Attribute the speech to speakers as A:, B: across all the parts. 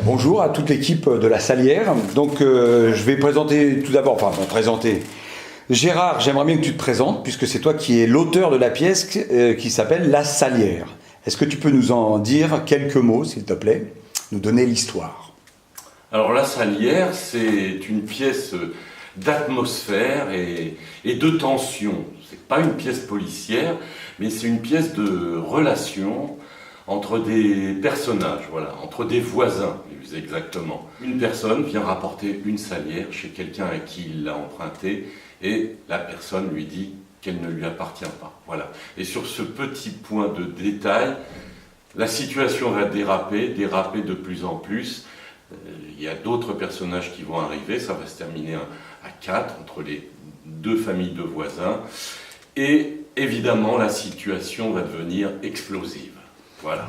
A: Bonjour à toute l'équipe de la Salière. Donc je vais présenter tout d'abord, Gérard, j'aimerais bien que tu te présentes puisque c'est toi qui es l'auteur de la pièce qui s'appelle La Salière. Est-ce que tu peux nous en dire quelques mots s'il te plaît, nous donner l'histoire?
B: Alors La Salière, c'est une pièce d'atmosphère et de tension. C'est pas une pièce policière, mais c'est une pièce de relation entre des personnages, voilà, entre des voisins, plus exactement. Une personne vient rapporter une salière chez quelqu'un à qui il l'a empruntée et la personne lui dit qu'elle ne lui appartient pas. Voilà. Et sur ce petit point de détail, la situation va déraper de plus en plus. Il y a d'autres personnages qui vont arriver, ça va se terminer à 4 entre les deux familles de voisins. Et évidemment, la situation va devenir explosive. Voilà.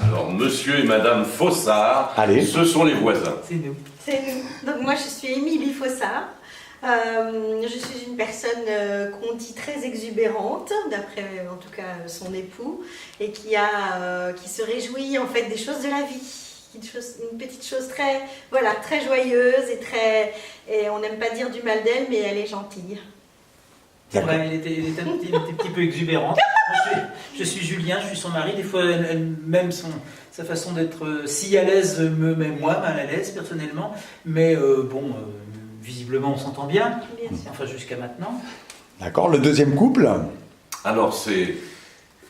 B: Alors, monsieur et madame Fossard,
A: Allez.
B: Ce sont les voisins.
C: C'est nous.
D: C'est nous. Donc moi je suis Émilie Fossard. Je suis une personne qu'on dit très exubérante, d'après en tout cas son époux, et qui se réjouit en fait des choses de la vie. Une petite chose très joyeuse et on n'aime pas dire du mal d'elle, mais elle est gentille.
C: C'est vrai, elle était un petit peu exubérante. Moi, je suis Julien, je suis son mari. Des fois, même sa façon d'être si à l'aise me met moi mal à l'aise personnellement. Mais visiblement, on s'entend bien. Enfin, jusqu'à maintenant.
A: D'accord, le deuxième couple?
B: Alors, c'est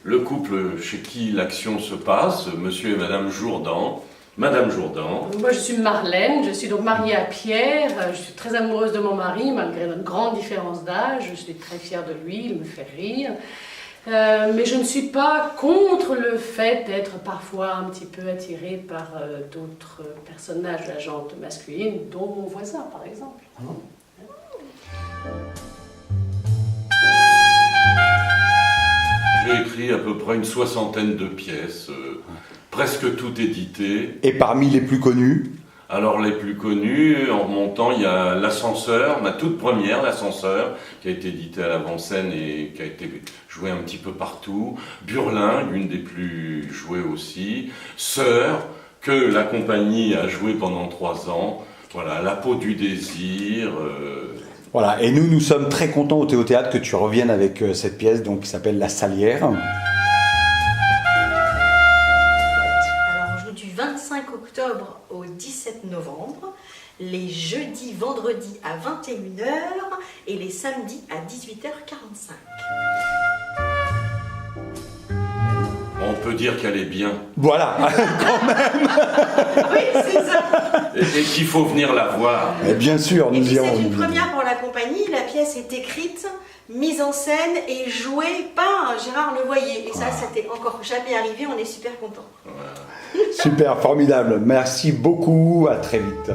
B: le couple chez qui l'action se passe, monsieur et madame Jourdan. Madame Jourdan.
E: Moi, je suis Marlène, je suis donc mariée à Pierre. Je suis très amoureuse de mon mari, malgré notre grande différence d'âge. Je suis très fière de lui, il me fait rire. Mais je ne suis pas contre le fait d'être parfois un petit peu attirée par d'autres personnages de la gente masculine, dont mon voisin, par exemple.
B: J'ai écrit à peu près une 60aine de pièces, presque toutes éditées.
A: Et parmi les plus connus?
B: Alors les plus connus, en remontant, il y a L'Ascenseur, ma toute première, L'Ascenseur, qui a été éditée à l'avant-scène et qui a été jouée un petit peu partout. Burlingue, une des plus jouées aussi. Sœur, que la compagnie a joué pendant 3 ans. Voilà, La peau du désir.
A: Voilà, et nous sommes très contents au Théâtre que tu reviennes avec cette pièce donc, qui s'appelle La Salière.
D: Alors on joue du 25 octobre au 17 novembre, les jeudis, vendredis à 21h et les samedis à 18h45.
B: On peut dire qu'elle est bien.
A: Voilà, quand même.
D: Oui, c'est ça.
B: Et qu'il faut venir la voir.
A: Et bien sûr,
D: Et
A: nous
D: puis
A: irons.
D: c'est une première pour la compagnie, la pièce est écrite, mise en scène et jouée par Gérard Levoyer. Et ça, c'était encore jamais arrivé, on est super contents.
A: Super, formidable. Merci beaucoup, à très vite.